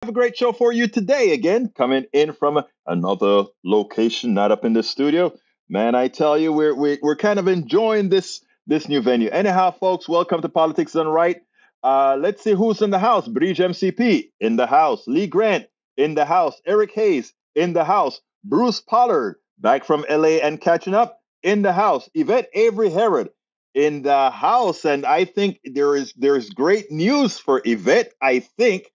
Have a great show for you today. Again, coming in from another location, not up in the studio. Man, I tell you, we're kind of enjoying this new venue. Anyhow, folks, welcome to Politics Done Right. Let's see who's in the house. Bridge MCP in the house. Lee Grant in the house. Eric Hayes in the house. Bruce Pollard back from LA and catching up in the house. Yvette Avery Herod in the house, and I think there's great news for Yvette. I think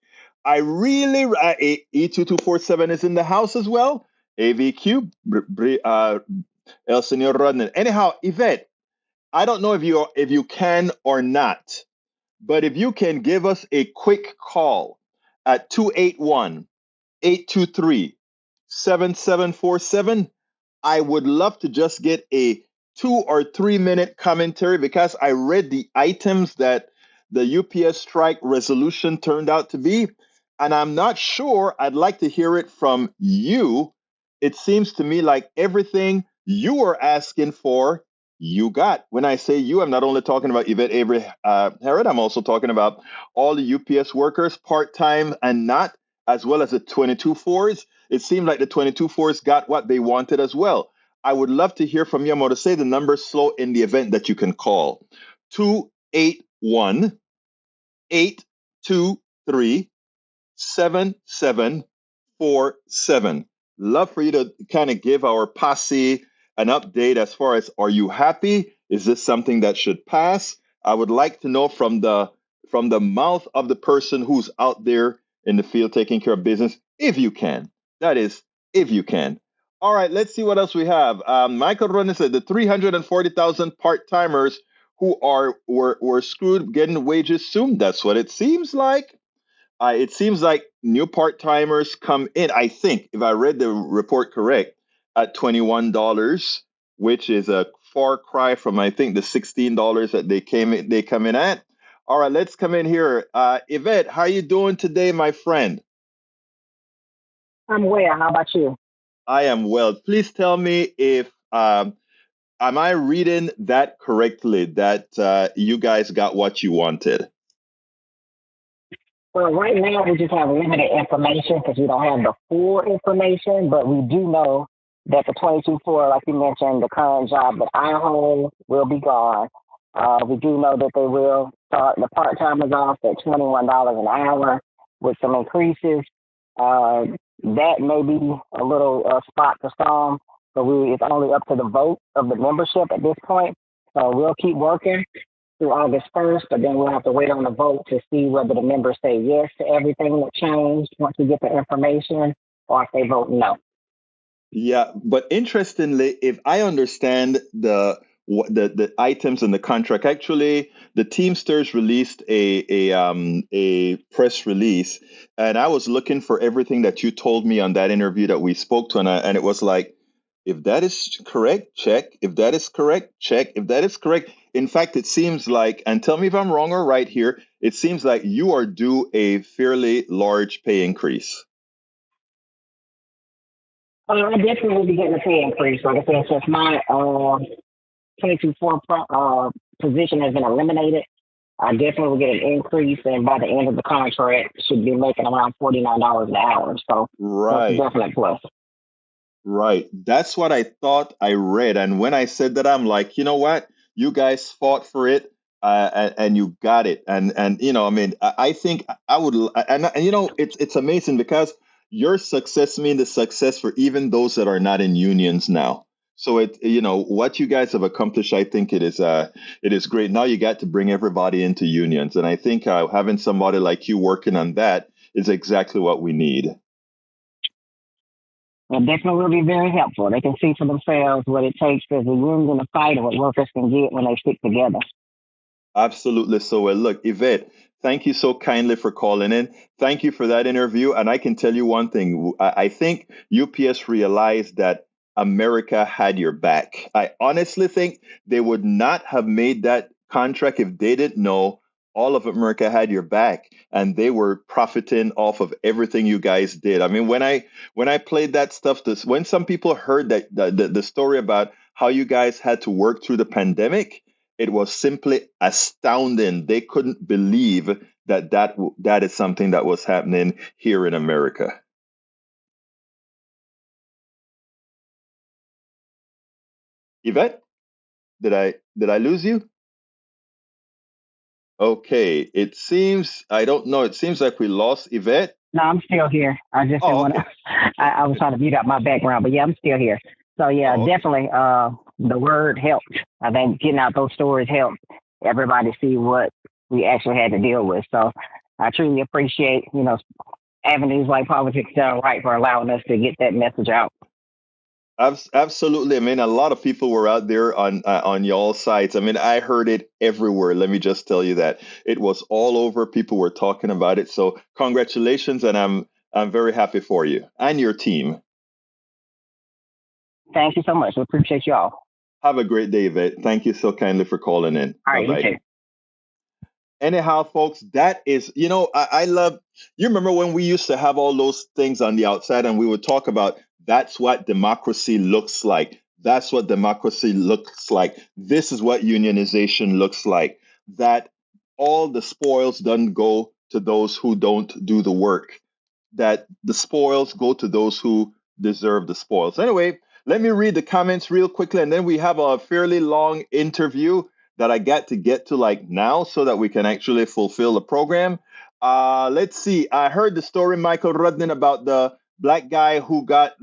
I really E2247 is in the house as well. AVQ, El Senor Rodney. Anyhow, Yvette, I don't know if you can or not, but if you can give us a quick call at 281-823-7747, I would love to just get a 2 or 3 minute commentary because I read the items that the UPS strike resolution turned out to be, and I'm not sure. I'd like to hear it from you. It seems to me like everything you were asking for, you got. When I say you, I'm not only talking about Yvette Avery Herod, I'm also talking about all the UPS workers, part time and not, as well as the 22-4s. It seemed like the 22-4s got what they wanted as well. I would love to hear from you. I'm going to say the number slow in the event that you can call 281-823. 7747. Love for you to kind of give our posse an update as far as, are you happy? Is this something that should pass? I would like to know from the mouth of the person who's out there in the field taking care of business, if you can. That is, if you can. All right, let's see what else we have. Michael Ronan said the 340,000 part timers who were screwed getting wages soon. That's what it seems like. It seems like new part timers come in. I think, if I read the report correct, at $21, which is a far cry from I think the $16 that they come in at. All right, let's come in here. Yvette, how you doing today, my friend? I'm well. How about you? I am well. Please tell me if am I reading that correctly? That you guys got what you wanted. Well, right now we just have limited information because we don't have the full information, but we do know that the 22-4, like you mentioned, the current job that I hold will be gone. We do know that they will start the part-timers off at $21 an hour with some increases. Uh, that may be a little spot for some, but it's only up to the vote of the membership at this point. So we'll keep working through August 1st, but then we'll have to wait on the vote to see whether the members say yes to everything that changed once we get the information or if they vote no. Yeah, but interestingly, if I understand the items in the contract, actually, the Teamsters released a press release, and I was looking for everything that you told me on that interview that we spoke to, and it was like, if that is correct, check. If that is correct, check. If that is correct, in fact, it seems like, and tell me if I'm wrong or right here, it seems like you are due a fairly large pay increase. I definitely will be getting a pay increase. Like I said, since my 22-4 position has been eliminated, I definitely will get an increase, and by the end of the contract, should be making around $49 an hour. So that's a Right. definite plus. Right. That's what I thought I read. And when I said that, I'm like, you know what? You guys fought for it, and you got it. And I mean, I think I would, and it's amazing because your success means the success for even those that are not in unions now. So what you guys have accomplished, I think it is great. Now you got to bring everybody into unions, and I think having somebody like you working on that is exactly what we need. It definitely will be very helpful. They can see for themselves what it takes as a union to fight and what workers can get when they stick together. Absolutely so well. Look, Yvette, thank you so kindly for calling in. Thank you for that interview. And I can tell you one thing. I think UPS realized that America had your back. I honestly think they would not have made that contract if they didn't know all of America had your back and they were profiting off of everything you guys did. I mean, when I played that stuff, when some people heard that the story about how you guys had to work through the pandemic, it was simply astounding. They couldn't believe that is something that was happening here in America. Yvette, did I lose you? Okay, it seems I don't know. It seems like we lost Yvette. No, I'm still here. I just didn't Oh, want to. okay. I was trying to mute out my background, but yeah, I'm still here. So yeah, Oh, okay. definitely. The word helped. I think getting out those stories helped everybody see what we actually had to deal with. So I truly appreciate avenues like Politics Done Right for allowing us to get that message out. Absolutely. I mean, a lot of people were out there on y'all sites. I mean, I heard it everywhere. Let me just tell you that it was all over. People were talking about it. So, congratulations, and I'm very happy for you and your team. Thank you so much. We appreciate y'all. Have a great day, Yvette. Thank you so kindly for calling in. All Bye right, you bye. too. Anyhow, folks, that is, I love, you remember when we used to have all those things on the outside and we would talk about that's what democracy looks like. That's what democracy looks like. This is what unionization looks like. That all the spoils doesn't go to those who don't do the work, that the spoils go to those who deserve the spoils. Anyway, let me read the comments real quickly, and then we have a fairly long interview that I got to get to like now so that we can actually fulfill the program. Let's see. I heard the story, Michael Rudnin, about the black guy who got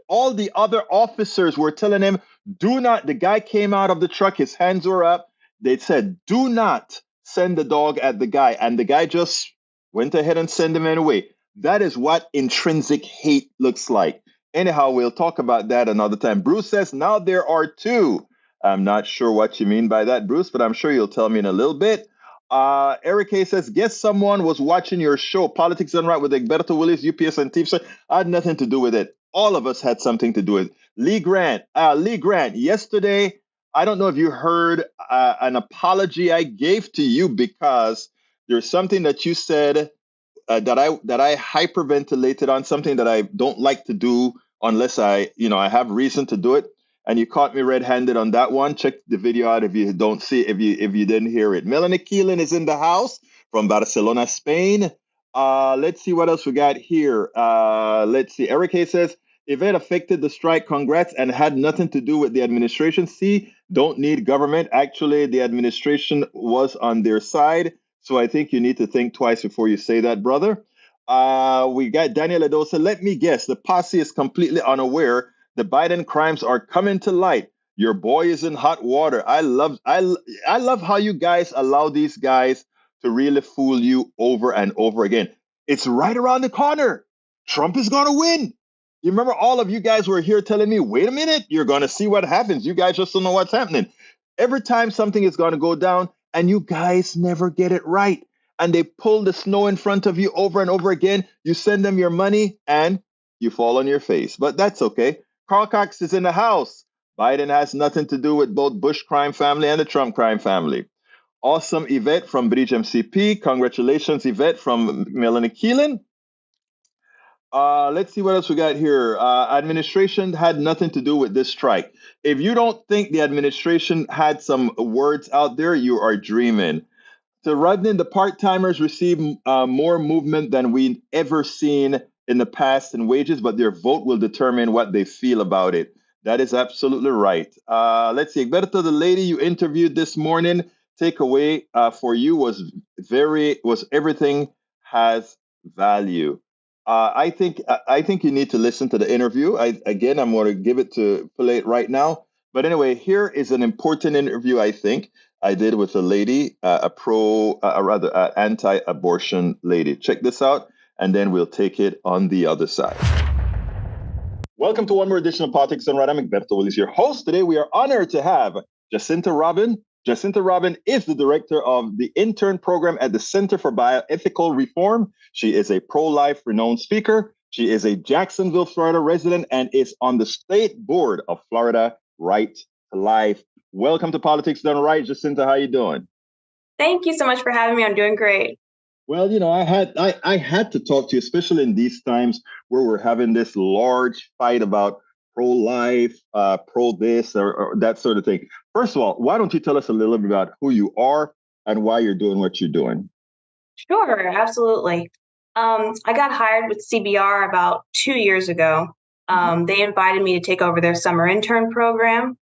all the other officers were telling him, do not, the guy came out of the truck, his hands were up. They said, do not send the dog at the guy. And the guy just went ahead and sent him anyway. That is what intrinsic hate looks like. Anyhow, we'll talk about that another time. Bruce says, now there are two. I'm not sure what you mean by that, Bruce, but I'm sure you'll tell me in a little bit. Eric A says, guess someone was watching your show, Politics Done Right with Egberto Willis, UPS, and Teamsters. I had nothing to do with it. All of us had something to do with it. Lee Grant, yesterday, I don't know if you heard an apology I gave to you because there's something that you said that I hyperventilated on, something that I don't like to do unless I have reason to do it. And you caught me red-handed on that one. Check the video out if you don't see if you didn't hear it. Melanie Keelan is in the house from Barcelona, Spain. Let's see what else we got here. Let's see. Eric Hay says if it affected the strike, congrats, and had nothing to do with the administration. See, don't need government. Actually, the administration was on their side. So I think you need to think twice before you say that, brother. We got Daniel Adosa. Let me guess. The posse is completely unaware the Biden crimes are coming to light. Your boy is in hot water. I love how you guys allow these guys to really fool you over and over again. It's right around the corner. Trump is going to win. You remember all of you guys were here telling me, wait a minute, you're going to see what happens. You guys just don't know what's happening. Every time something is going to go down, and you guys never get it right. And they pull the snow in front of you over and over again. You send them your money and you fall on your face. But that's okay. Carl Cox is in the house. Biden has nothing to do with both Bush crime family and the Trump crime family. Awesome Yvette from Bridge MCP. Congratulations, Yvette from Melanie Keelan. Let's see what else we got here. Administration had nothing to do with this strike. If you don't think the administration had some words out there, you are dreaming. So, Rudnin, the part timers receive more movement than we've ever seen in the past in wages, but their vote will determine what they feel about it. That is absolutely right. Let's see. Egberto, the lady you interviewed this morning, takeaway for you was everything has value. I think you need to listen to the interview. I'm going to give it to play it right now. But anyway, here is an important interview. I think I did with a lady, a rather anti-abortion lady. Check this out, and then we'll take it on the other side. Welcome to one more edition of Politics Done Right. I'm Egberto Willis, your host. Today, we are honored to have Jacinta Robin. Jacinta Robin is the director of the intern program at the Center for Bioethical Reform. She is a pro-life renowned speaker. She is a Jacksonville, Florida resident and is on the state board of Florida Right to Life. Welcome to Politics Done Right, Jacinta. How you doing? Thank you so much for having me. I'm doing great. Well, I had to talk to you, especially in these times where we're having this large fight about pro-life, pro this or that sort of thing. First of all, why don't you tell us a little bit about who you are and why you're doing what you're doing? Sure, absolutely. I got hired with CBR about 2 years ago. They invited me to take over their summer intern program,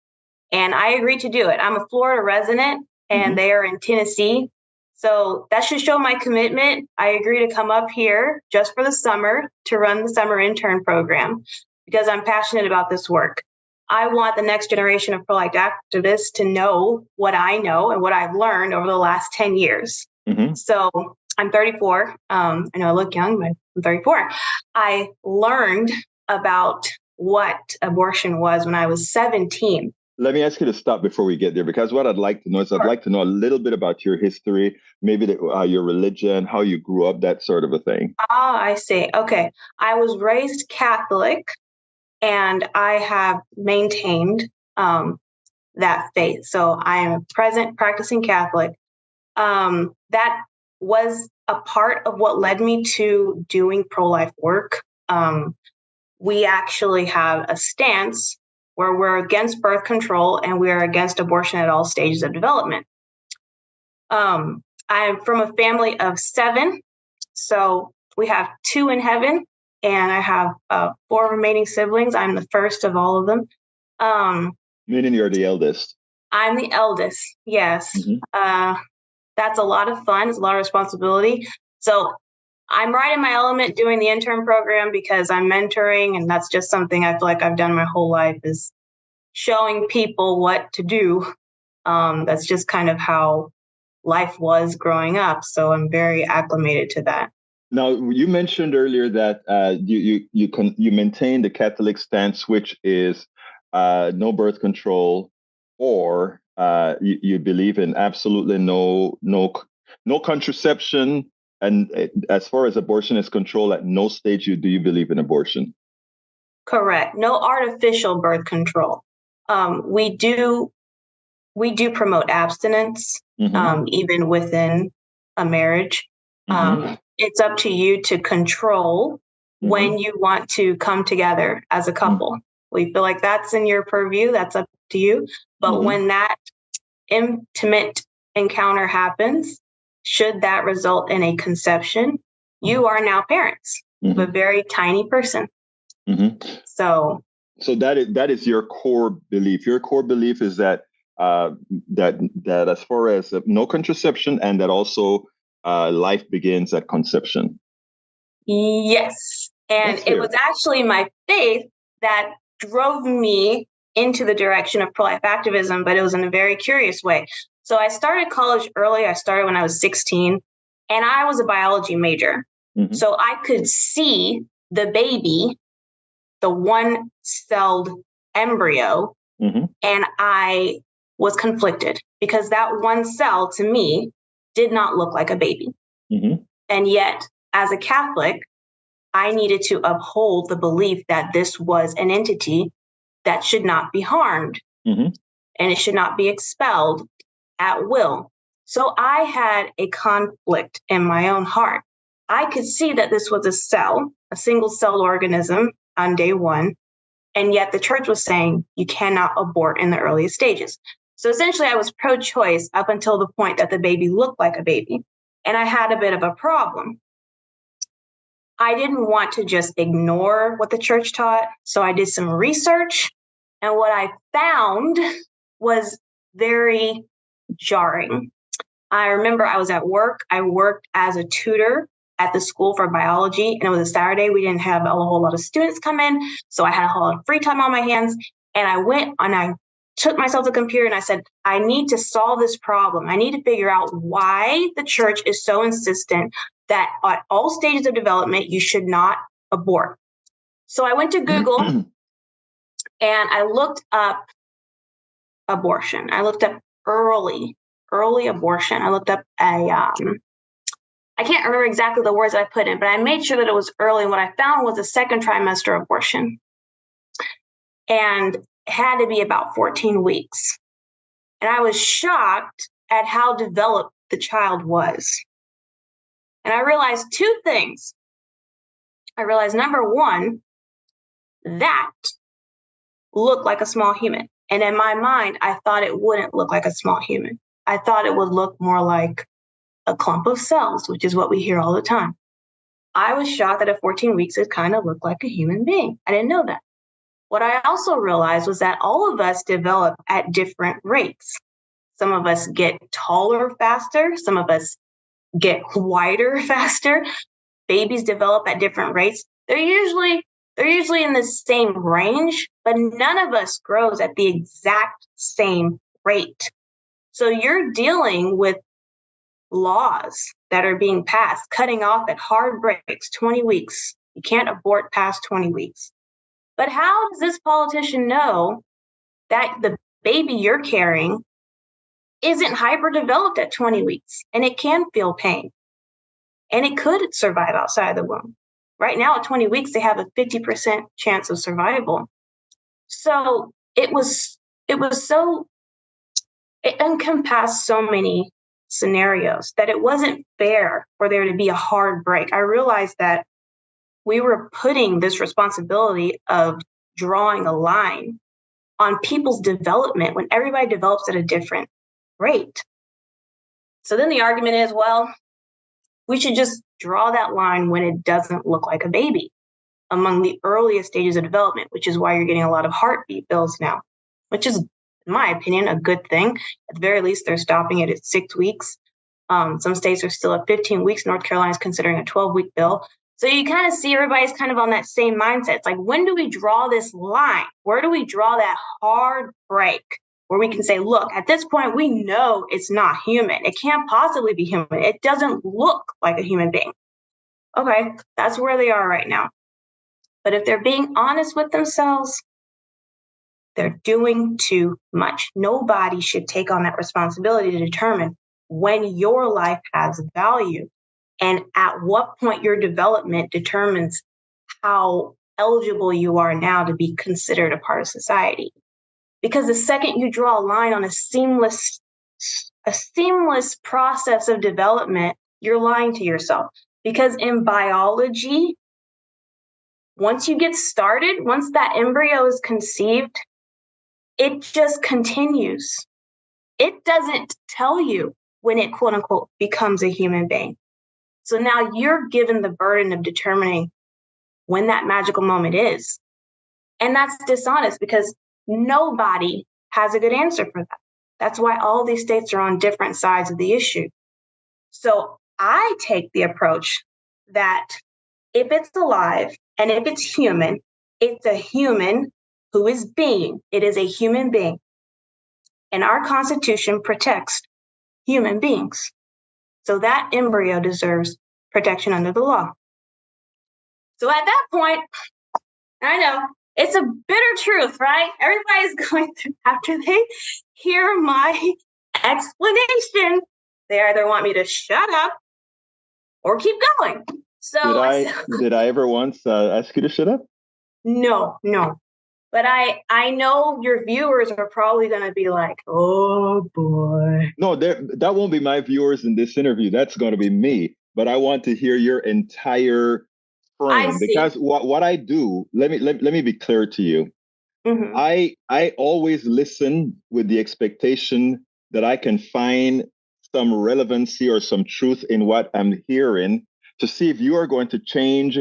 and I agreed to do it. I'm a Florida resident, and they are in Tennessee. So that should show my commitment. I agree to come up here just for the summer to run the summer intern program because I'm passionate about this work. I want the next generation of pro-life activists to know what I know and what I've learned over the last 10 years. So I'm 34. I know I look young, but I'm 34. I learned about what abortion was when I was 17. Let me ask you to stop before we get there, because what I'd like to know is I'd like to know a little bit about your history, maybe your religion, how you grew up, that sort of a thing. Ah, I see. Okay. I was raised Catholic, and I have maintained that faith. So I am a present practicing Catholic. That was a part of what led me to doing pro-life work. We actually have a stance where we're against birth control and we are against abortion at all stages of development. I'm from a family of 7, so we have 2 in heaven, and I have 4 remaining siblings. I'm the first of all of them. Meaning you're the eldest. I'm the eldest, yes. That's a lot of fun. It's a lot of responsibility. So I'm right in my element doing the intern program because I'm mentoring, and that's just something I feel like I've done my whole life, is showing people what to do. That's just kind of how life was growing up. So I'm very acclimated to that. Now, you mentioned earlier that you maintain the Catholic stance, which is no birth control, or you believe in absolutely no contraception. And as far as abortion is controlled, at no stage do you believe in abortion? Correct. No artificial birth control. We do promote abstinence, even within a marriage. It's up to you to control when you want to come together as a couple. We feel like that's in your purview. That's up to you. But when that intimate encounter happens, should that result in a conception, you are now parents of a very tiny person. So that is your core belief. Your core belief is that that as far as no contraception, and that also life begins at conception. Yes. And it was actually my faith that drove me into the direction of pro-life activism, but it was in a very curious way. So I started college early. I started when I was 16, and I was a biology major. So I could see the baby, the one-celled embryo, and I was conflicted because that one cell to me did not look like a baby. And yet, as a Catholic, I needed to uphold the belief that this was an entity that should not be harmed and it should not be expelled at will. So I had a conflict in my own heart. I could see that this was a cell, a single-celled organism on day one, and yet the church was saying you cannot abort in the earliest stages. So essentially, I was pro-choice up until the point that the baby looked like a baby, and I had a bit of a problem. I didn't want to just ignore what the church taught, so I did some research, and what I found was very jarring. I remember I was at work. I worked as a tutor at the school for biology, and it was a Saturday. We didn't have a whole lot of students come in, so I had a whole lot of free time on my hands, and I went and I took myself to the computer and I said, I need to solve this problem. I need to figure out why the church is so insistent that at all stages of development, you should not abort. So I went to Google and I looked up abortion. I looked up early abortion. I looked up I can't remember exactly the words I put in, but I made sure that it was early. And what I found was a second trimester abortion. And it had to be about 14 weeks. And I was shocked at how developed the child was. And I realized 2 things. I realized, number one, that looked like a small human. And in my mind, I thought it wouldn't look like a small human. I thought it would look more like a clump of cells, which is what we hear all the time. I was shocked that at 14 weeks, it kind of looked like a human being. I didn't know that. What I also realized was that all of us develop at different rates. Some of us get taller faster. Some of us get wider faster. Babies develop at different rates. They're usually in the same range, but none of us grows at the exact same rate. So you're dealing with laws that are being passed, cutting off at hard breaks, 20 weeks. You can't abort past 20 weeks. But how does this politician know that the baby you're carrying isn't hyperdeveloped at 20 weeks and it can feel pain and it could survive outside the womb? Right now at 20 weeks, they have a 50% chance of survival. So it encompassed so many scenarios that it wasn't fair for there to be a hard break. I realized that we were putting this responsibility of drawing a line on people's development when everybody develops at a different rate. So then the argument is, well, we should just draw that line when it doesn't look like a baby among the earliest stages of development, which is why you're getting a lot of heartbeat bills now, which is, in my opinion, a good thing. At the very least, they're stopping it at 6 weeks. Some states are still at 15 weeks. North Carolina is considering a 12-week bill. So you kind of see everybody's kind of on that same mindset. It's like, when do we draw this line? Where do we draw that hard break where we can say, look, at this point, we know it's not human. It can't possibly be human. It doesn't look like a human being. Okay, that's where they are right now. But if they're being honest with themselves, they're doing too much. Nobody should take on that responsibility to determine when your life has value and at what point your development determines how eligible you are now to be considered a part of society. Because the second you draw a line on a seamless process of development, you're lying to yourself. Because in biology, once you get started, once that embryo is conceived, it just continues. It doesn't tell you when it, quote unquote, becomes a human being. So now you're given the burden of determining when that magical moment is. And that's dishonest because nobody has a good answer for that. That's why all these states are on different sides of the issue. So I take the approach that if it's alive and if it's human, it's a human who is being. It is a human being. And our Constitution protects human beings. So that embryo deserves protection under the law. So at that point, I know it's a bitter truth, right? Everybody's going through, after they hear my explanation, they either want me to shut up or keep going. So did I ever once ask you to shut up? No. But I know your viewers are probably going to be like, oh boy. No, that won't be my viewers in this interview. That's going to be me. But I want to hear your entire frame because what I do. Let me be clear to you. Mm-hmm. I always listen with the expectation that I can find some relevancy or some truth in what I'm hearing to see if you are going to change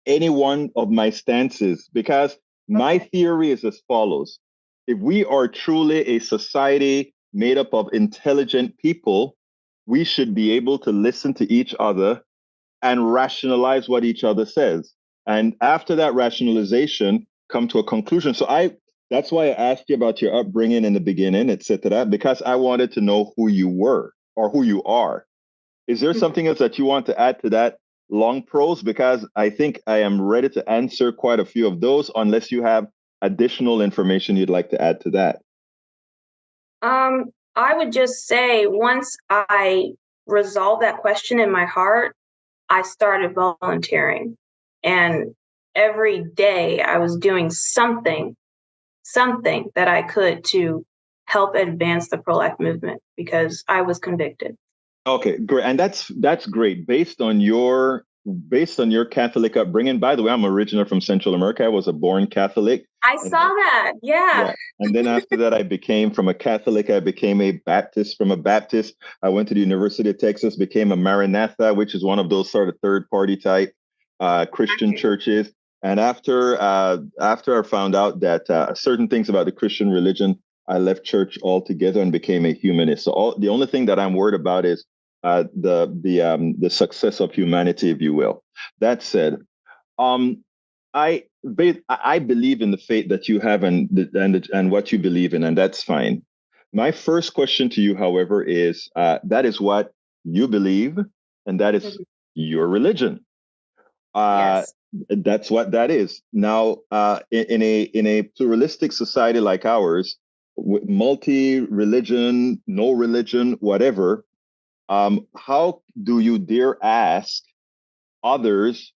any one of my stances, because my theory is as follows. If we are truly a society made up of intelligent people, we should be able to listen to each other and rationalize what each other says. And after that rationalization, come to a conclusion. So that's why I asked you about your upbringing in the beginning, etc., because I wanted to know who you were or who you are. Is there something else that you want to add to that long prose? Because I think I am ready to answer quite a few of those, unless you have additional information you'd like to add to that. I would just say once I resolved that question in my heart, I started volunteering. And every day I was doing something that I could to help advance the pro-life movement because I was convicted. Okay, great. And that's great. Based on your based on your Catholic upbringing, by the way, I'm originally from Central America. I was a born Catholic. I saw that. Yeah. And then after that, from a Catholic, I became a Baptist. From a Baptist, I went to the University of Texas, became a Maranatha, which is one of those sort of third party type Christian churches. And after I found out that certain things about the Christian religion, I left church altogether and became a humanist. So the only thing that I'm worried about is the success of humanity, if you will. That said, I believe in the faith that you have and what you believe in, and that's fine. My first question to you, however, is that is what you believe, and that is your religion. Yes. That's what that is. Now, in a pluralistic society like ours, multi-religion, no religion, whatever, how do you dare ask others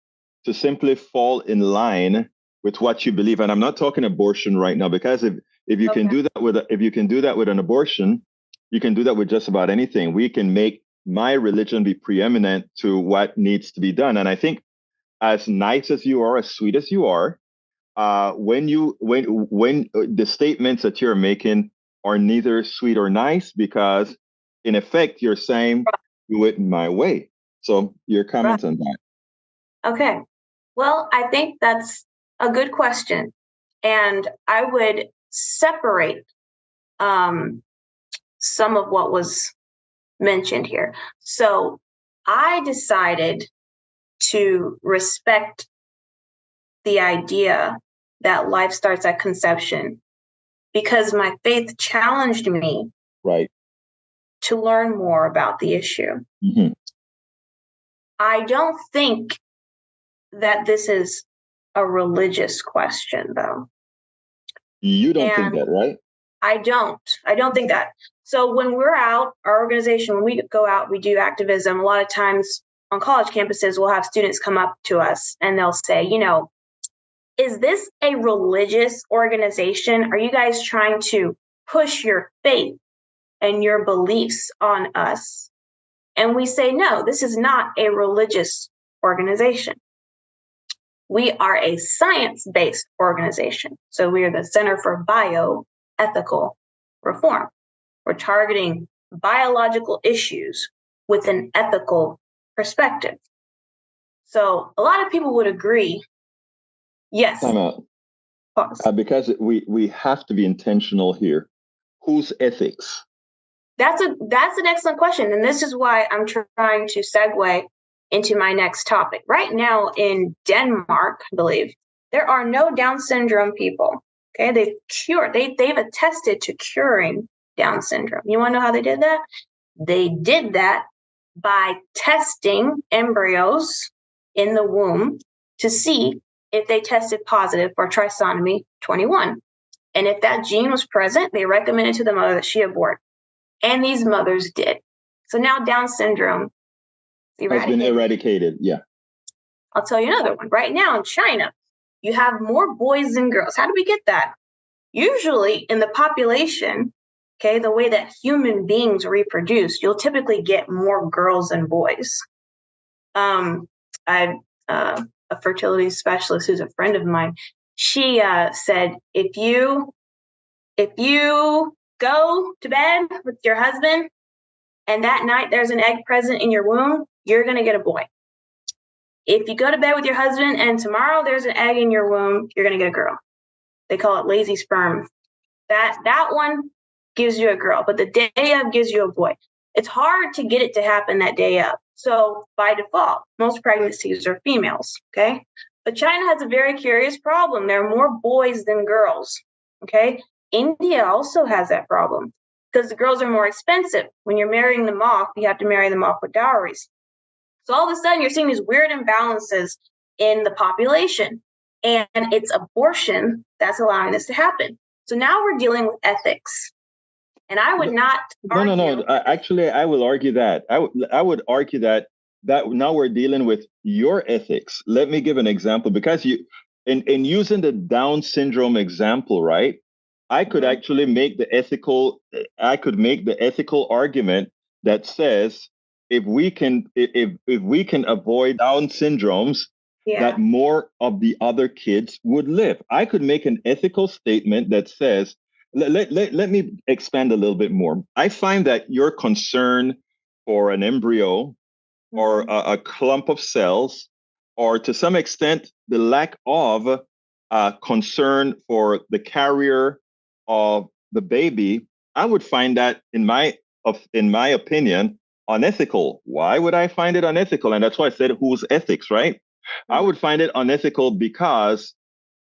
to simply fall in line with what you believe? And I'm not talking abortion right now, because if you can do that with an abortion, you can do that with just about anything. We can make my religion be preeminent to what needs to be done. And I think, as nice as you are, as sweet as you are, when the statements that you're making are neither sweet or nice, because in effect you're saying, do it my way. So your comments on that? Okay. Well, I think that's a good question. And I would separate some of what was mentioned here. So I decided to respect the idea that life starts at conception because my faith challenged me to learn more about the issue. Mm-hmm. I don't think that this is a religious question, though. You don't think that, right? I don't think that. So when we're out, our organization, when we go out, we do activism. A lot of times on college campuses, we'll have students come up to us and they'll say, is this a religious organization? Are you guys trying to push your faith and your beliefs on us? And we say, no, this is not a religious organization. We are a science-based organization. So we are the Center for Bioethical Reform. We're targeting biological issues with an ethical perspective. So a lot of people would agree. Yes. Time out. Because we have to be intentional here. Whose ethics? That's an excellent question. And this is why I'm trying to segue into my next topic. Right now in Denmark, I believe, there are no Down syndrome people. Okay, they've attested to curing Down syndrome. You want to know how they did that? They did that by testing embryos in the womb to see if they tested positive for trisomy 21. And if that gene was present, they recommended to the mother that she abort. And these mothers did. So now Down syndrome has been eradicated. Yeah. I'll tell you another one. Right now in China, you have more boys than girls. How do we get that? Usually in the population, okay, the way that human beings reproduce, you'll typically get more girls than boys. I a fertility specialist who's a friend of mine. She said, if you go to bed with your husband and that night there's an egg present in your womb, you're going to get a boy. If you go to bed with your husband and tomorrow there's an egg in your womb, you're going to get a girl. They call it lazy sperm. That one gives you a girl, but the day of gives you a boy. It's hard to get it to happen that day of. So by default, most pregnancies are females, okay? But China has a very curious problem. There are more boys than girls, okay? India also has that problem because the girls are more expensive. When you're marrying them off, you have to marry them off with dowries. So all of a sudden, you're seeing these weird imbalances in the population, and it's abortion that's allowing this to happen. So now we're dealing with ethics. And I would not argue. No. Actually, I will argue that. I would argue that now we're dealing with your ethics. Let me give an example, because in using the Down syndrome example, right? I could actually make the ethical argument that says, if we can avoid Down syndromes, that more of the other kids would live. I could make an ethical statement that says, let me expand a little bit more. I find that your concern for an embryo or a clump of cells, or to some extent, the lack of concern for the carrier of the baby, I would find that, in my opinion, unethical. Why would I find it unethical? And that's why I said, whose ethics, right? I would find it unethical because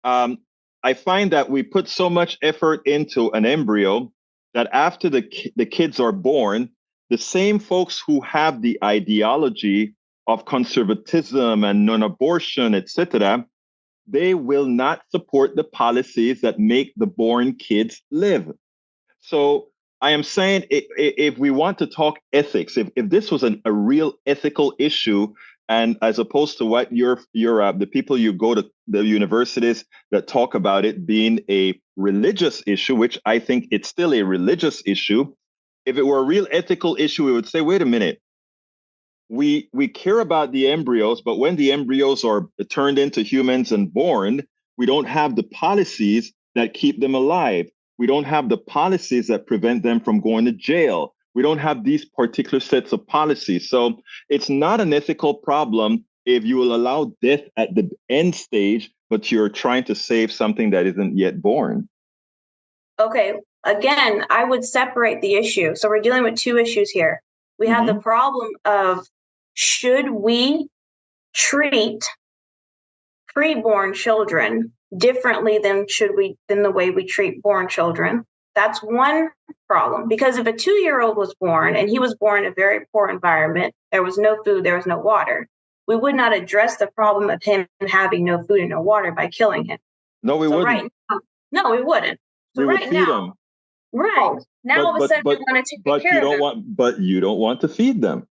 I find that we put so much effort into an embryo that after the kids are born, the same folks who have the ideology of conservatism and non-abortion, etc., they will not support the policies that make the born kids live. So I am saying, if we want to talk ethics, if this was a real ethical issue, and as opposed to what the people you go to the universities that talk about it being a religious issue, which I think it's still a religious issue. If it were a real ethical issue, we would say, wait a minute, we care about the embryos, but when the embryos are turned into humans and born, we don't have the policies that keep them alive. We don't have the policies that prevent them from going to jail. We don't have these particular sets of policies. So it's not an ethical problem if you will allow death at the end stage, but you're trying to save something that isn't yet born. Okay. Again, I would separate the issue. So we're dealing with two issues here. We have the problem of, should we treat preborn children differently than the way we treat born children? That's one problem. Because if a 2-year-old was born and he was born in a very poor environment, there was no food, there was no water, we would not address the problem of him having no food and no water by killing him. No, we wouldn't. Right now, no, we wouldn't. So we would feed him. Right. Now all of a sudden we want to take care of them. But you don't want to feed them.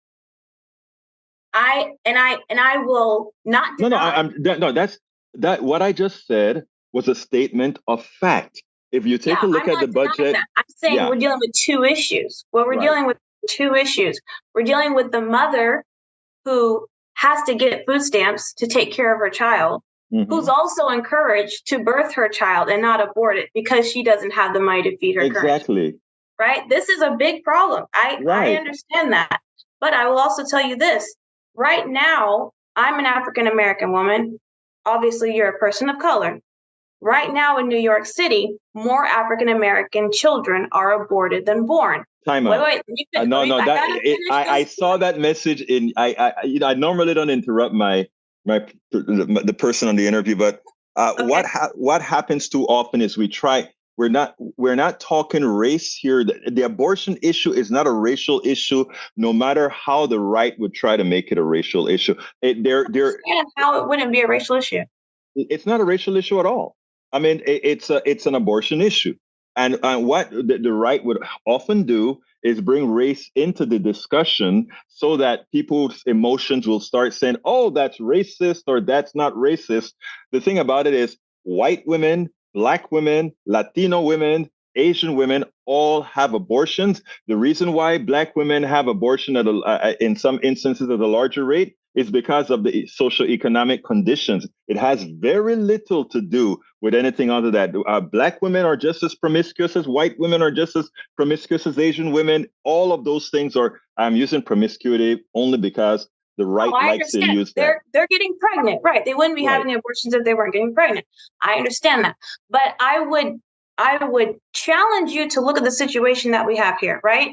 I will not deny. That's what I just said was a statement of fact. If you take a look at the budget, I'm saying we're dealing with two issues. Well, we're dealing with two issues. We're dealing with the mother who has to get food stamps to take care of her child, who's also encouraged to birth her child and not abort it because she doesn't have the money to feed her. Exactly. Right? This is a big problem. I understand that. But I will also tell you this. Right now, I'm an African-American woman. Obviously, you're a person of color. Right now in New York City, more African-American children are aborted than born. Time out. Wait. I saw that message in. I normally don't interrupt the person on the interview, but what happens too often is we're not talking race here. The abortion issue is not a racial issue, no matter how the right would try to make it a racial issue. How it wouldn't be a racial issue? It's not a racial issue at all. I mean, it's an abortion issue. And what the right would often do is bring race into the discussion so that people's emotions will start saying, oh, that's racist or that's not racist. The thing about it is white women, Black women, Latino women, Asian women all have abortions. The reason why Black women have abortion in some instances at a larger rate is because of the socioeconomic conditions. It has very little to do with anything other than that. Black women are just as promiscuous as white women are just as promiscuous as Asian women. All of those things I'm using promiscuity only because the right likes to use that. They're getting pregnant, right? They wouldn't be having the abortions if they weren't getting pregnant. I understand that. But I would challenge you to look at the situation that we have here, right?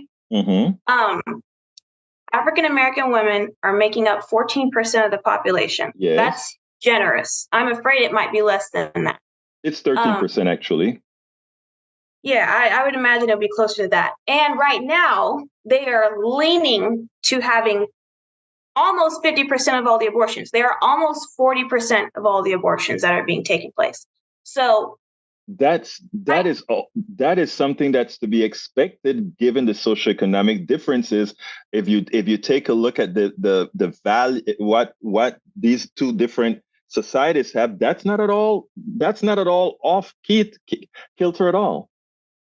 African-American women are making up 14% of the population. Yes. That's generous. I'm afraid it might be less than that. It's 13% actually. Yeah, I would imagine it'll be closer to that. And right now, they are leaning to having almost 50% of all the abortions. They are almost 40% of all the abortions that are being taken place. So that is something that's to be expected given the socioeconomic differences. If you take a look at the value, what these two different societies have, that's not at all off kilter at all.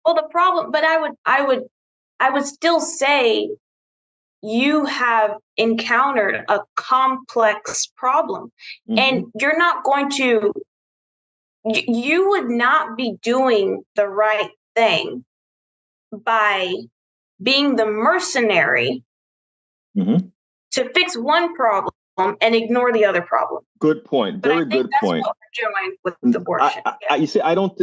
Well, the problem, but I would still say you have encountered a complex problem. And you're not going to, you would not be doing the right thing by being the mercenary to fix one problem and ignore the other problem. Good point. Very good point. That's what we're doing with abortion. You see, I don't.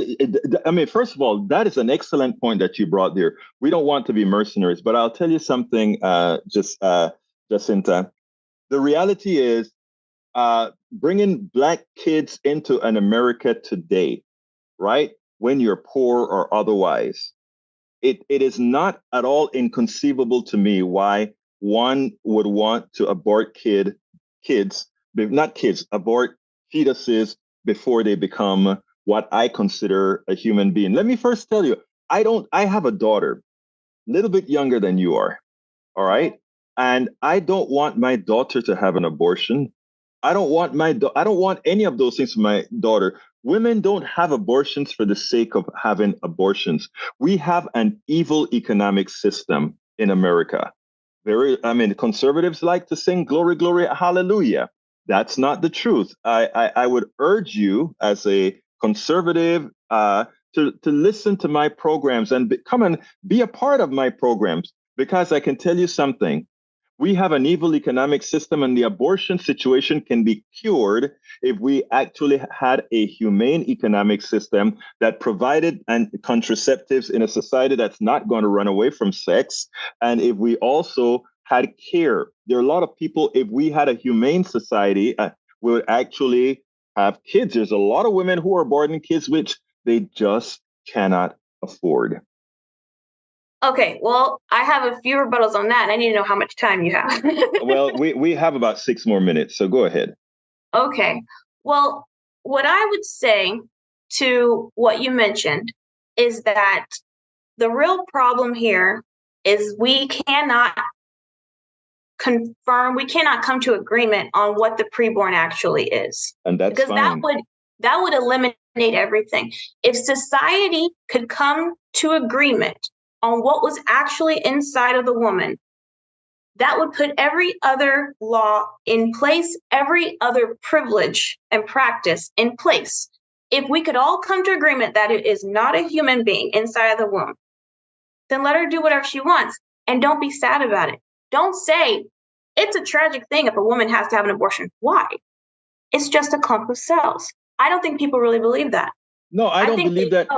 I mean, first of all, that is an excellent point that you brought there. We don't want to be mercenaries, but I'll tell you something, Jacinta. The reality is, bringing Black kids into an America today, right? When you're poor or otherwise, it is not at all inconceivable to me why one would want to abort abort fetuses before they become what I consider a human being. Let me first tell you, I have a daughter, a little bit younger than you are, all right? And I don't want my daughter to have an abortion. I don't want any of those things for my daughter. Women don't have abortions for the sake of having abortions. We have an evil economic system in America. Conservatives like to sing glory, glory, hallelujah. That's not the truth. I would urge you as a conservative to listen to my programs and come and be a part of my programs, because I can tell you something. We have an evil economic system, and the abortion situation can be cured if we actually had a humane economic system that provided contraceptives in a society that's not going to run away from sex. And if we also had care, there are a lot of people, if we had a humane society, we would actually have kids. There's a lot of women who are aborting kids, which they just cannot afford. Okay, well, I have a few rebuttals on that, and I need to know how much time you have. Well, we have about 6 more minutes, so go ahead. Okay. Well, what I would say to what you mentioned is that the real problem here is we cannot come to agreement on what the preborn actually is. And that's because fine. that would eliminate everything. If society could come to agreement on what was actually inside of the woman, that would put every other law in place, every other privilege and practice in place. If we could all come to agreement that it is not a human being inside of the womb, then let her do whatever she wants, and don't be sad about it. Don't say it's a tragic thing if a woman has to have an abortion. Why? It's just a clump of cells. I don't think people really believe that. No, I don't believe that.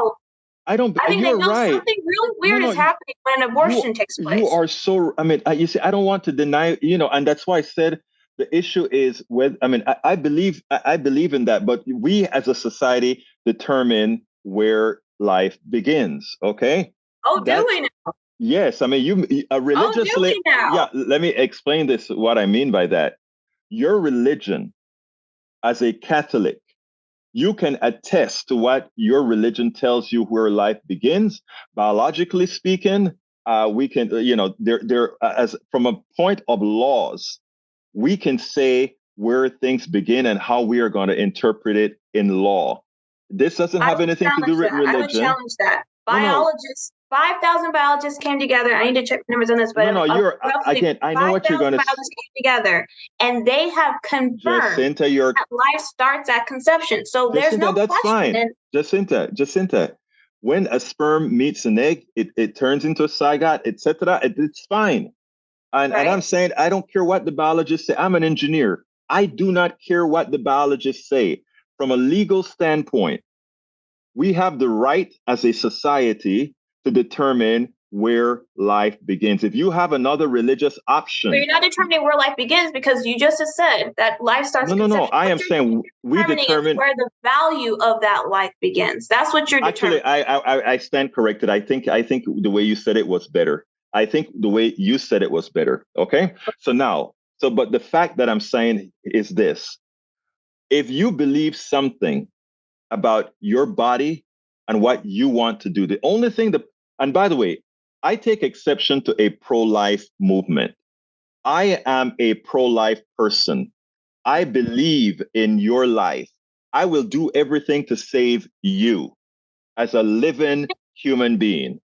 I think you're right. Something really weird is happening when an abortion takes place. You are so, you see, I don't want to deny, and that's why I said the issue is I believe in that, but we as a society determine where life begins. Okay. Oh, do we now? Yes. You religiously. Do we now? Yeah. Let me explain this, what I mean by that. Your religion as a Catholic, you can attest to what your religion tells you where life begins. Biologically speaking, we can, as from a point of laws, we can say where things begin and how we are going to interpret it in law. This doesn't have anything to do with religion. I would challenge that. Biologists, 5,000 biologists came together. I need to check the numbers on this, but I know what you're going to say. Biologists came together, and they have confirmed that life starts at conception. So there's no that's question. Fine. Jacinta, when a sperm meets an egg, it turns into a zygote, etc. It's fine. And I'm saying, I don't care what the biologists say. I'm an engineer. I do not care what the biologists say. From a legal standpoint, we have the right as a society to determine where life begins. If you have another religious option. But you're not determining where life begins, because you just said that life starts at conception. No. I am saying we determine where the value of that life begins. That's what you're determining. Actually, I stand corrected. I think the way you said it was better. Okay? But the fact that I'm saying is this. If you believe something about your body and what you want to do, the only thing and by the way, I take exception to a pro-life movement. I am a pro-life person. I believe in your life. I will do everything to save you as a living human being.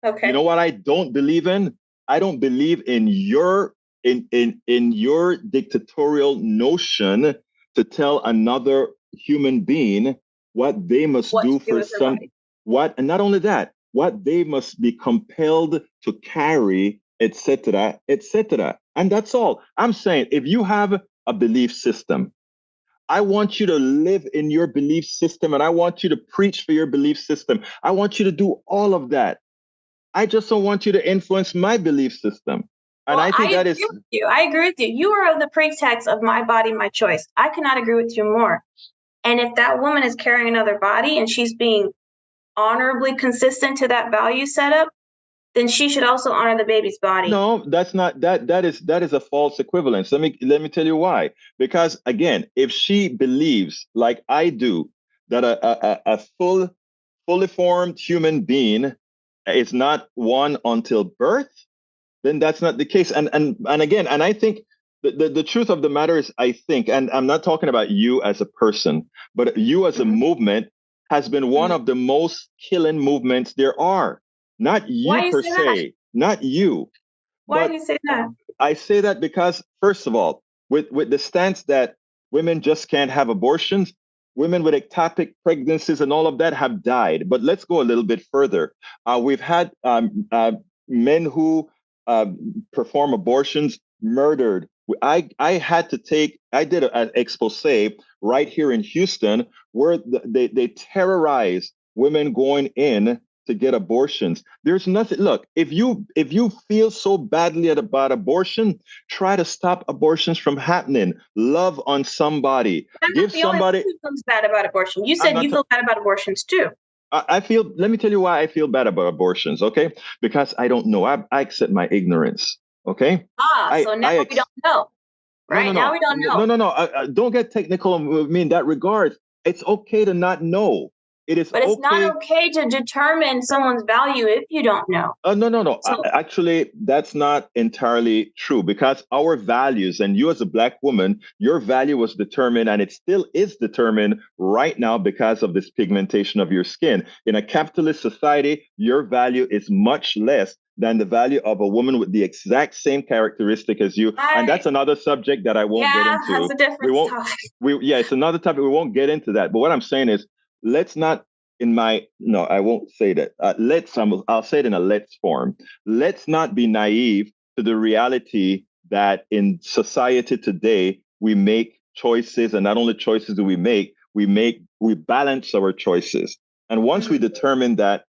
Okay. You know what I don't believe in? I don't believe in your in your dictatorial notion to tell another human being what they must What do to do for with her some body. what, and not only that, what they must be compelled to carry, etc., etc. And that's all. I'm saying if you have a belief system, I want you to live in your belief system and I want you to preach for your belief system. I want you to do all of that. I just don't want you to influence my belief system. And Well, I think I that agree is with you. I agree with you. You are of the pretext of my body, my choice. I cannot agree with you more. And if that woman is carrying another body and she's being honorably consistent to that value setup, then she should also honor the baby's body. no, that's not that is a false equivalence. Let me tell you why. Because again, if she believes like I do that a fully formed human being is not one until birth, then that's not the case. And again, and I think the truth of the matter is, I think, and I'm not talking about you as a person, but you as a Mhm. movement has been one Mhm. of the most killing movements there are. Not Why you do you per say that? se, not you, Why do but you say that? I say that because, first of all, with the stance that women just can't have abortions, women with ectopic pregnancies and all of that have died. But let's go a little bit further. We've had men who uh, perform abortions murdered. I did an expose right here in Houston where they terrorize women going in to get abortions. There's nothing. Look, if you feel so badly about abortion, try to stop abortions from happening. Love on somebody. I'm not Give the only one somebody. who feels bad about abortion. You I'm said not. you feel bad about abortions too. I feel. Let me tell you why I feel bad about abortions. Okay, because I don't know. I accept my ignorance. Okay. So now I we don't know, No, no, right? Now no, we don't no, know. no, no. Don't get technical with me in that regard. It's okay to not know. It is But it's okay. not okay to determine someone's value if you don't know. No, no, no. So Actually, that's not entirely true because our values, and you as a Black woman, your value was determined and it still is determined right now because of this pigmentation of your skin. In a capitalist society, your value is much less than the value of a woman with the exact same characteristic as you. And that's another subject that I won't get yeah, into. that's a different topic. Yeah, it's another topic. We won't get into that. But what I'm saying is, let's not in my no, I won't say that. I'll say it in a let's form. Let's not be naive to the reality that in society today we make choices, and not only choices do we balance our choices. And once we determine that,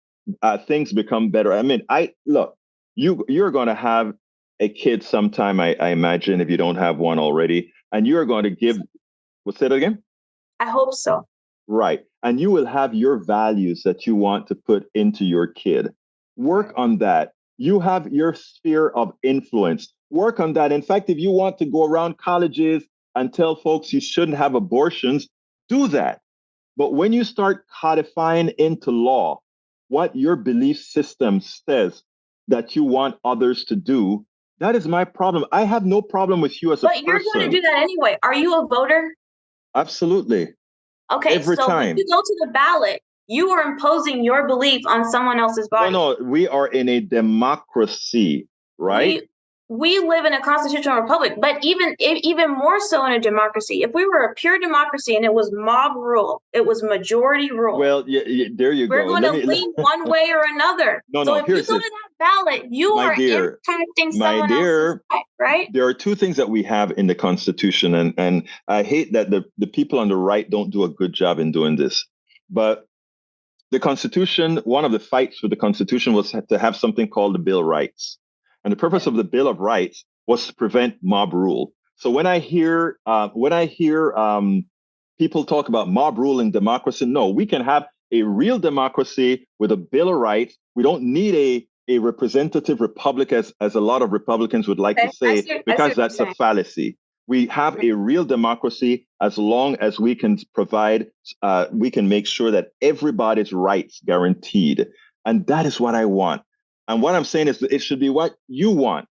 things become better. I mean, I look, you're going to have a kid sometime, I imagine, if you don't have one already, and you're going to give. What's that again? I hope so. Right. And you will have your values that you want to put into your kid. Work on that. You have your sphere of influence. Work on that. In fact, if you want to go around colleges and tell folks you shouldn't have abortions, do that. But when you start codifying into law what your belief system says that you want others to do, that is my problem. I have no problem with you as a But you're going to person. do that anyway. Are you a voter? Absolutely. Okay, Every so when time. you go to the ballot, you are imposing your belief on someone else's No, body. no, we are in a democracy, right? We live in a constitutional republic, but even more so in a democracy. If we were a pure democracy and it was mob rule, it was majority rule. Well, there you We're go. going to lean one way or another. No, so no, if you here's go this. to that ballot, you My are dear, impacting my someone dear, else's life, right? There are two things that we have in the Constitution, and I hate that the people on the right don't do a good job in doing this. But the Constitution, one of the fights for the Constitution was to have something called the Bill of Rights. And the purpose of the Bill of Rights was to prevent mob rule. So when I hear people talk about mob rule and democracy, no, we can have a real democracy with a Bill of Rights. We don't need a representative republic, as a lot of Republicans would like to say, because that's a fallacy. We have a real democracy as long as we can provide, we can make sure that everybody's rights guaranteed. And that is what I want. And what I'm saying is it should be what you want.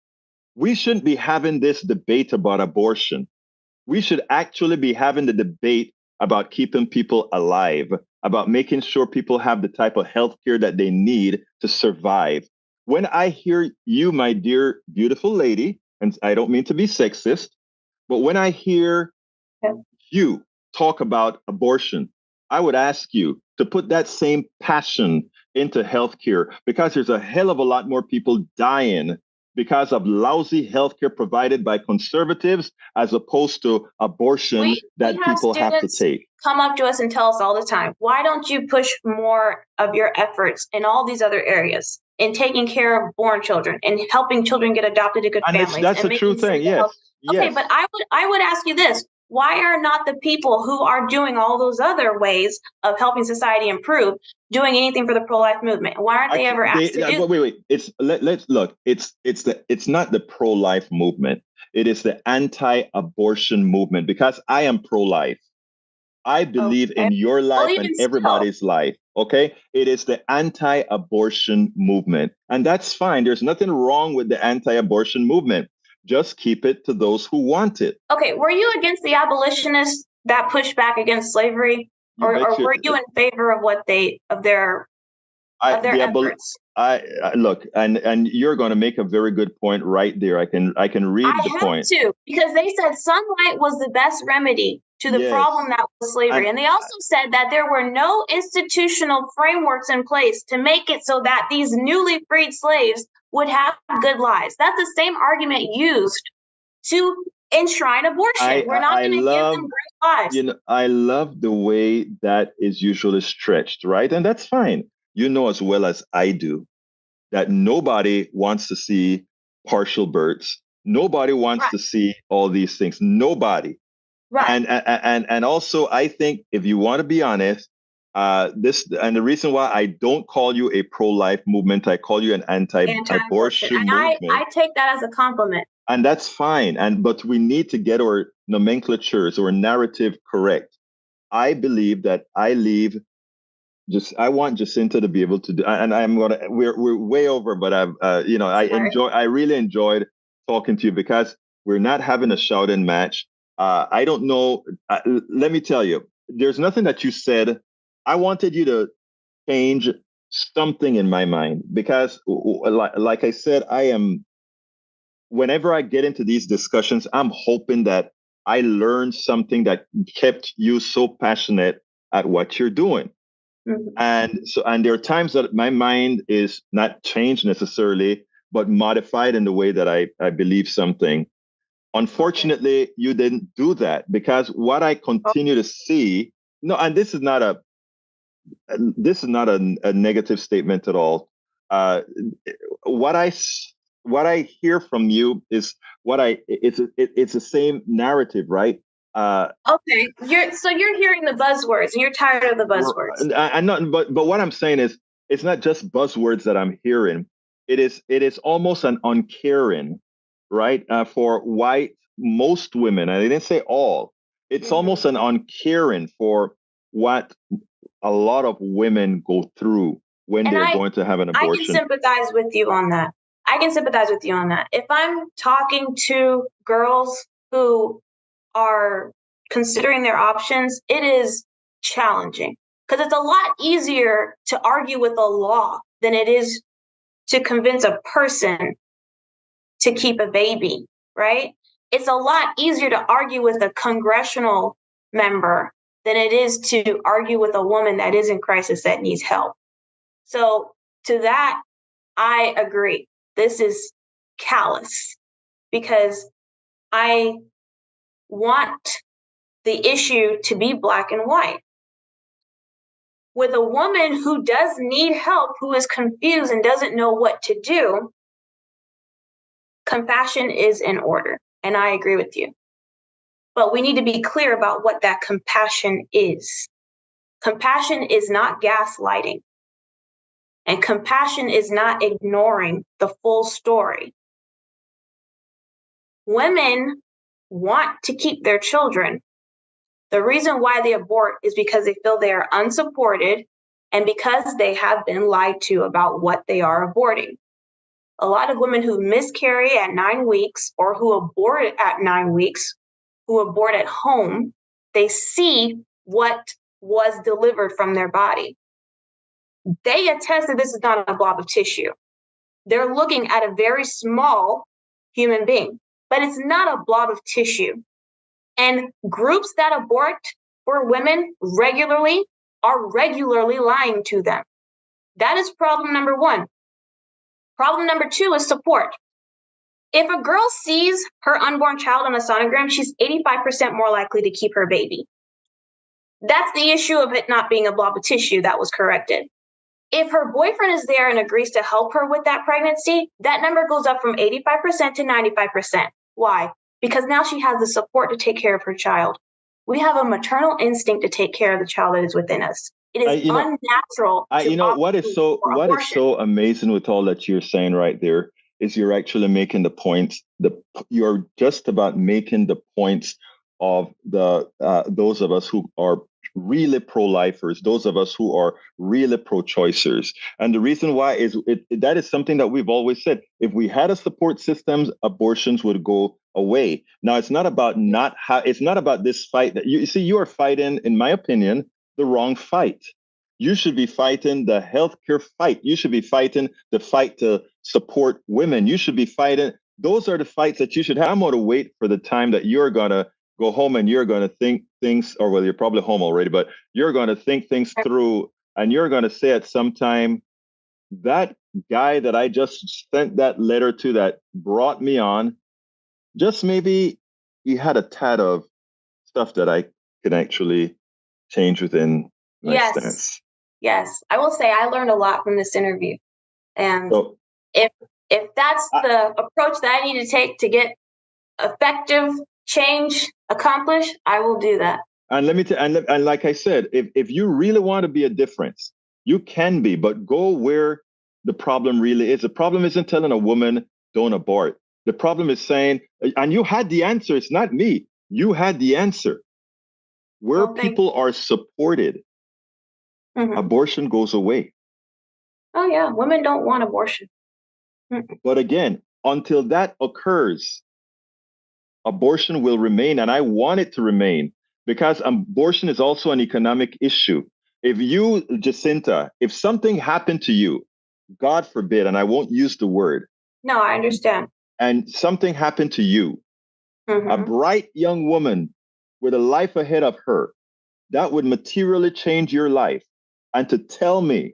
We shouldn't be having this debate about abortion. We should actually be having the debate about keeping people alive, about making sure people have the type of health care that they need to survive. when I hear you, my dear, beautiful lady, and I don't mean to be sexist, but when I hear you talk about abortion, I would ask you to put that same passion into healthcare because there's a hell of a lot more people dying because of lousy healthcare provided by conservatives as opposed to abortion that people have to take. Come up to us and tell us all the time, why don't you push more of your efforts in all these other areas in taking care of born children and helping children get adopted to good families? That's a true thing. Yes. Okay, but I would ask you this. Why are not the people who are doing all those other ways of helping society improve doing anything for the pro-life movement? Why aren't they ever asked to do? Wait. Let's look. It's not the pro-life movement. It is the anti-abortion movement because I am pro-life. I believe in your life and everybody's life. Okay, it is the anti-abortion movement, and that's fine. There's nothing wrong with the anti-abortion movement. Just keep it to those who want it. Okay, were you against the abolitionists that pushed back against slavery, or were you in favor of their efforts? Look, and you're going to make a very good point right there. I can read the point too, because they said sunlight was the best remedy to the problem that was slavery, and they also said that there were no institutional frameworks in place to make it so that these newly freed slaves would have good lives. That's the same argument used to enshrine abortion. We're not going to give them great lives. I love the way that is usually stretched, right? And that's fine. You know as well as I do that nobody wants to see partial births. Nobody wants to see all these things. Nobody. Right. And also, I think if you want to be honest, the reason why I don't call you a pro-life movement, I call you an anti-abortion movement. I take that as a compliment. And that's fine. But we need to get our nomenclatures or narrative correct. I believe that I want Jacinta to be able to do, and we're way over, but I really enjoyed talking to you because we're not having a shout-in match. I don't know. Let me tell you, there's nothing that you said. I wanted you to change something in my mind because, like I said, whenever I get into these discussions, I'm hoping that I learned something that kept you so passionate at what you're doing. Mm-hmm. And there are times that my mind is not changed necessarily, but modified in the way that I believe something. Unfortunately, you didn't do that because what I continue to see, and this is not a negative statement at all. What I hear from you is it's the same narrative, right? Okay, you're hearing the buzzwords and you're tired of the buzzwords. I'm not, but what I'm saying is it's not just buzzwords that I'm hearing. It is almost an uncaring, right? For most women, and I didn't say all. It's almost an uncaring for what a lot of women go through when they're going to have an abortion. I can sympathize with you on that. If I'm talking to girls who are considering their options, it is challenging because it's a lot easier to argue with a law than it is to convince a person to keep a baby, right? It's a lot easier to argue with a congressional member than it is to argue with a woman that is in crisis that needs help. So to that, I agree. This is callous because I want the issue to be black and white. With a woman who does need help, who is confused and doesn't know what to do, compassion is in order. And I agree with you. But we need to be clear about what that compassion is. Compassion is not gaslighting. And compassion is not ignoring the full story. Women want to keep their children. The reason why they abort is because they feel they are unsupported and because they have been lied to about what they are aborting. A lot of women who miscarry at 9 weeks or who abort at 9 weeks, who abort at home, they see what was delivered from their body. They attest that this is not a blob of tissue. they're looking at a very small human being, but it's not a blob of tissue. And groups that abort for women regularly are regularly lying to them. That is problem number one. Problem number two is support. If a girl sees her unborn child on a sonogram, she's 85% more likely to keep her baby. That's the issue of it not being a blob of tissue that was corrected. If her boyfriend is there and agrees to help her with that pregnancy, that number goes up from 85% to 95%. Why? Because now she has the support to take care of her child. We have a maternal instinct to take care of the child that is within us. It is unnatural. What is so amazing with all that you're saying right there is you're actually making the points. You're just about making the points of those of us who are really pro-lifers, those of us who are really pro-choicers. And the reason why is that is something that we've always said. If we had a support system, abortions would go away. Now, it's not about it's not about this fight that you see, you are fighting, in my opinion, the wrong fight. You should be fighting the healthcare fight. You should be fighting the fight to support women. You should be fighting. Those are the fights that you should have. I'm going to wait for the time that you're going to go home and you're going to think things, or well, you're probably home already, but you're going to think things through, and you're going to say at some time, that guy that I just sent that letter to that brought me on, just maybe he had a tad of stuff that I can actually change within my stance. Yes. I will say I learned a lot from this interview. And if that's the approach that I need to take to get effective change accomplished, I will do that. And let me and like I said, if you really want to be a difference, you can be, but go where the problem really is. The problem isn't telling a woman don't abort. The problem is saying, and you had the answer, it's not me. You had the answer. Where people are supported, abortion goes away. Oh yeah, women don't want abortion. But again, until that occurs, abortion will remain, and I want it to remain, because abortion is also an economic issue. If you, Jacinta, if something happened to you, God forbid, and I won't use the word. No, I understand. And something happened to you, a bright young woman with a life ahead of her, that would materially change your life. And to tell me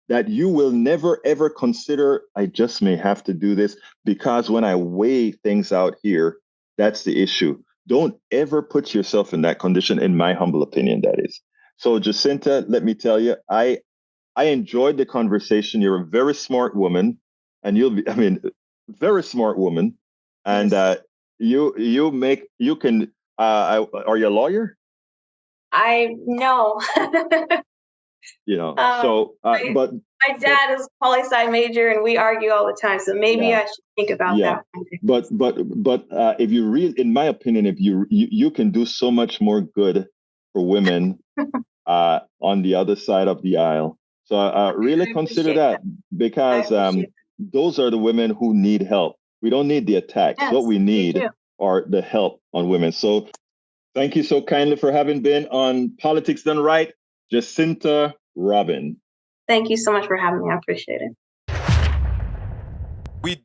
that you will never, ever consider, I just may have to do this because when I weigh things out here, that's the issue. Don't ever put yourself in that condition, in my humble opinion, that is. So Jacinta, let me tell you, I enjoyed the conversation. You're a very smart woman, and very smart woman. And are you a lawyer? I know. But my dad is a poli-sci major, and we argue all the time. So maybe I should think about that. But if you really, in my opinion, if you can do so much more good for women on the other side of the aisle. So really consider that, because those are the women who need help. We don't need the attacks. Yes, what we need are the help on women. So thank you so kindly for having been on Politics Done Right, Jacinta Robin. Thank you so much for having me. I appreciate it.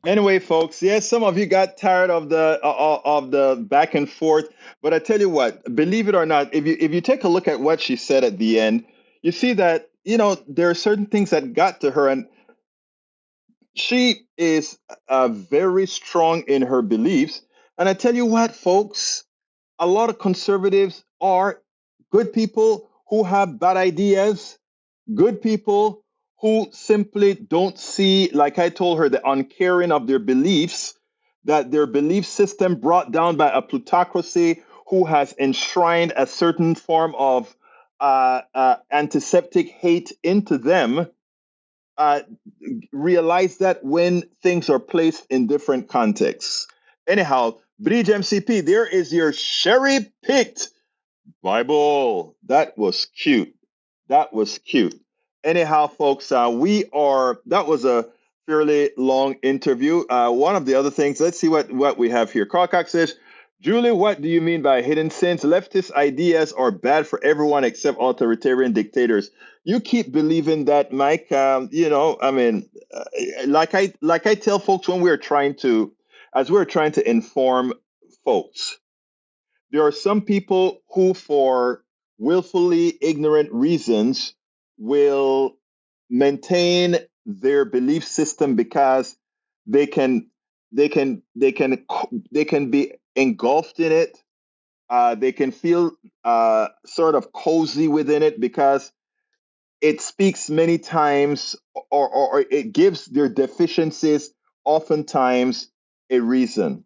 Anyway, folks, yes, some of you got tired of the back and forth, but I tell you what, believe it or not, if you take a look at what she said at the end, you see that there are certain things that got to her, and she is very strong in her beliefs. And I tell you what, folks, a lot of conservatives are good people who have bad ideas, good people who simply don't see, like I told her, the uncaring of their beliefs, that their belief system brought down by a plutocracy who has enshrined a certain form of antiseptic hate into them, realize that when things are placed in different contexts. Anyhow, Bridge MCP, there is your cherry-picked Bible. That was cute. Anyhow, folks, that was a fairly long interview. One of the other things, let's see what we have here. Carl Cox says, Julie, what do you mean by hidden sins? Leftist ideas are bad for everyone except authoritarian dictators. You keep believing that, Mike. I mean, like I tell folks when as we're trying to inform folks, there are some people who, for willfully ignorant reasons, will maintain their belief system because they can they can be engulfed in it. They can feel sort of cozy within it because it speaks many times, or it gives their deficiencies oftentimes a reason.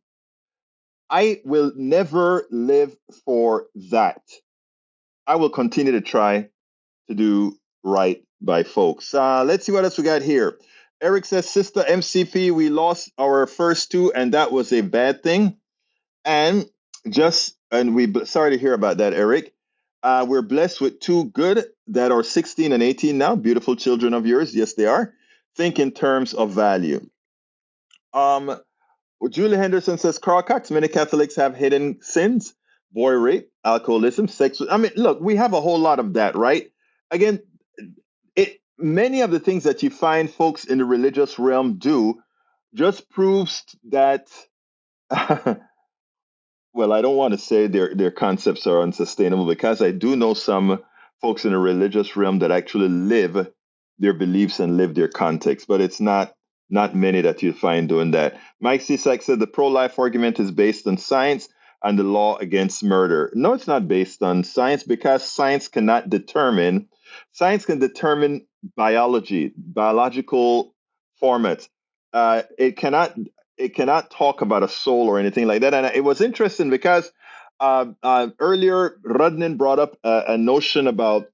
I will never live for that. I will continue to try to do right by folks. Let's see what else we got here. Eric says, Sister MCP, we lost our first two, and that was a bad thing. And sorry to hear about that, Eric. We're blessed with two good that are 16 and 18 now, beautiful children of yours. Yes, they are. Think in terms of value. Julie Henderson says, Carl Cox, many Catholics have hidden sins, boy rape, alcoholism, sex. I mean, look, we have a whole lot of that, right? Again, many of the things that you find folks in the religious realm do just proves that well, I don't want to say their concepts are unsustainable because I do know some folks in the religious realm that actually live their beliefs and live their context, but it's not many that you find doing that. Mike Cisak said the pro-life argument is based on science and the law against murder. No, it's not based on science because science can determine biological formats. It cannot talk about a soul or anything like that. And it was interesting because earlier Rudnin brought up a notion about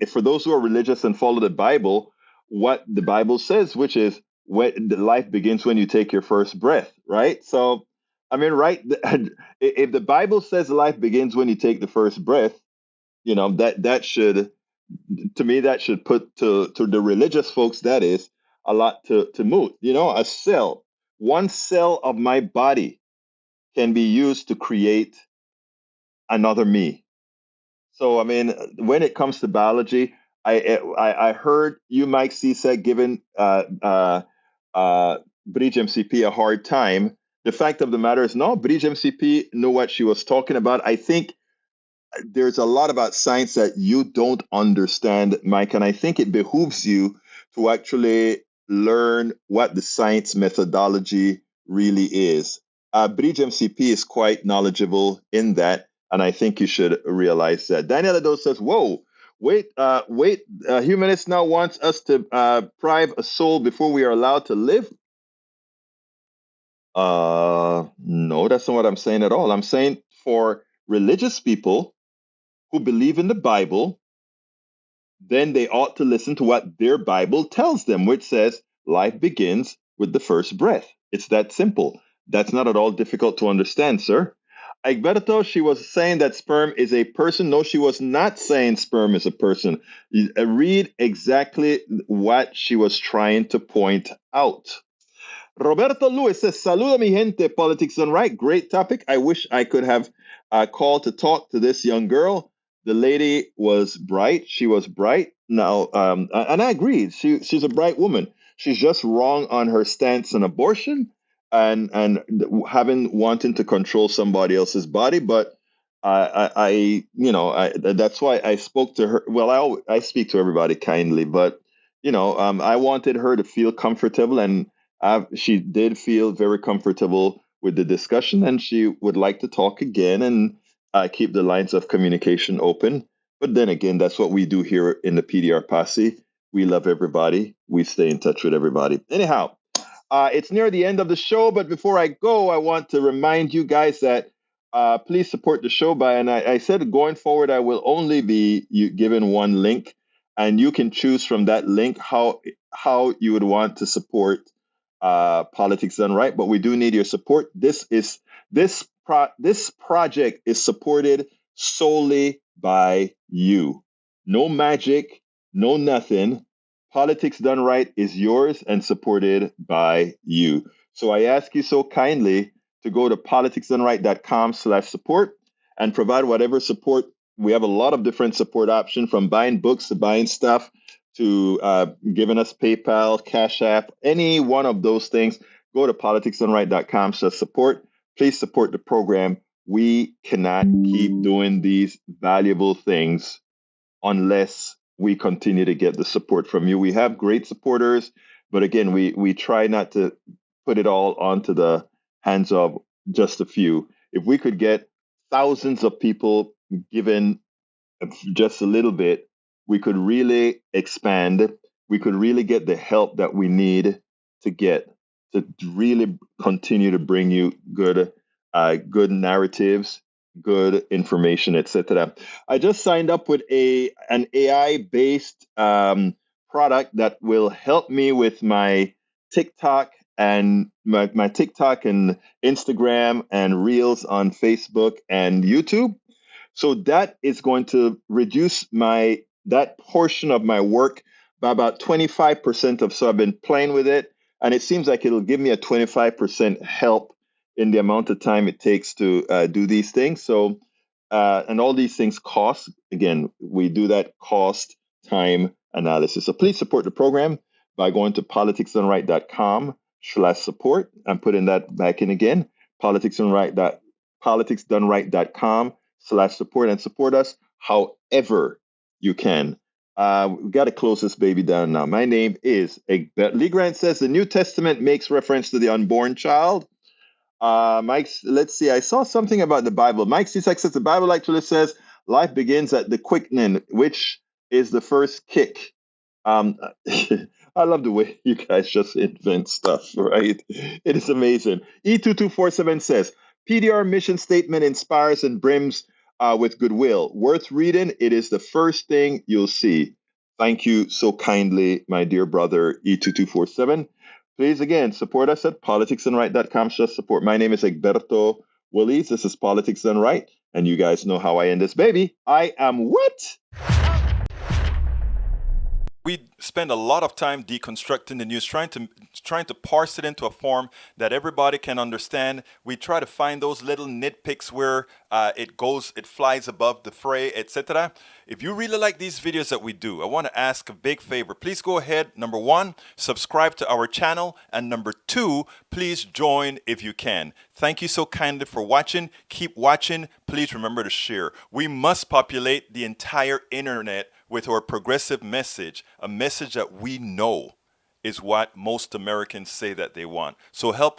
for those who are religious and follow the Bible, what the Bible says, which is when the life begins when you take your first breath, right? So, I mean, right? If the Bible says life begins when you take the first breath, that should, to me, that should put to the religious folks, that is a lot to moot. One cell of my body can be used to create another me. So, I mean, when it comes to biology, I heard you, Mike Cisak, giving Bridge MCP a hard time. The fact of the matter is, no, Bridge MCP knew what she was talking about. I think there's a lot about science that you don't understand, Mike, and I think it behooves you to actually learn what the science methodology really is. Bridge MCP is quite knowledgeable in that, and I think you should realize that. Daniel Ado says, whoa, wait, humanists now wants us to prive a soul before we are allowed to live? No, that's not what I'm saying at all. I'm saying for religious people who believe in the Bible, then they ought to listen to what their Bible tells them, which says life begins with the first breath. It's that simple. That's not at all difficult to understand, sir. Egberto, she was saying that sperm is a person. No, she was not saying sperm is a person. Read exactly what she was trying to point out. Roberto Lewis says, Saluda mi gente, politics done right. Great topic. I wish I could have called to talk to this young girl. The lady was bright. She was bright. Now, and I agree. She's a bright woman. She's just wrong on her stance on abortion and wanting to control somebody else's body. But that's why I spoke to her. Well, I speak to everybody kindly, but I wanted her to feel comfortable, and she did feel very comfortable with the discussion, and she would like to talk again and keep the lines of communication open. But then again, that's what we do here in the PDR Posse. We love everybody. We stay in touch with everybody. Anyhow, it's near the end of the show, but before I go, I want to remind you guys that please support the show and I said going forward, I will only be given one link, and you can choose from that link how you would want to support Politics Done Right. But we do need your support. This project is supported solely by you. No magic, no nothing. Politics Done Right is yours and supported by you. So I ask you so kindly, to go to politicsdoneright.com/support and provide whatever support. We have a lot of different support options, from buying books to buying stuff to giving us PayPal, Cash App, any one of those things. Go to politicsdoneright.com/support. Please support the program. We cannot keep doing these valuable things unless we continue to get the support from you. We have great supporters, but again, we try not to put it all onto the hands of just a few. If we could get thousands of people giving just a little bit, we could really expand. We could really get the help that we need to get to really continue to bring you good narratives, good information, etc. I just signed up with an AI-based product that will help me with my TikTok and my TikTok and Instagram and Reels on Facebook and YouTube. So that is going to reduce that portion of my work by about 25% of. So I've been playing with it, and it seems like it'll give me a 25% help in the amount of time it takes to do these things. So, and all these things cost. Again, we do that cost time analysis. So please support the program by going to politicsdoneright.com/support. I'm putting that back in again. politicsdoneright.com/support, and support us however you can. We've got to close this baby down now. My name is Egbert. Lee Grant says the New Testament makes reference to the unborn child. Mike, let's see. I saw something about the Bible. Mike C6 says the Bible actually says life begins at the quickening, which is the first kick. I love the way you guys just invent stuff, right? It is amazing. E2247 says PDR mission statement inspires and brims with goodwill. Worth reading. It is the first thing you'll see. Thank you so kindly, my dear brother E2247. Please, again, support us at politicsdoneright.com/support. My name is Egberto Willies. This is Politics Done Right. And you guys know how I end this baby. I am what? We spend a lot of time deconstructing the news, trying to parse it into a form that everybody can understand. We try to find those little nitpicks where it flies above the fray, etc. If you really like these videos that we do, I want to ask a big favor. Please go ahead, number one, subscribe to our channel, and number two, please join if you can. Thank you so kindly for watching. Keep watching. Please remember to share. We must populate the entire internet with our progressive message, a message that we know is what most Americans say that they want. So help us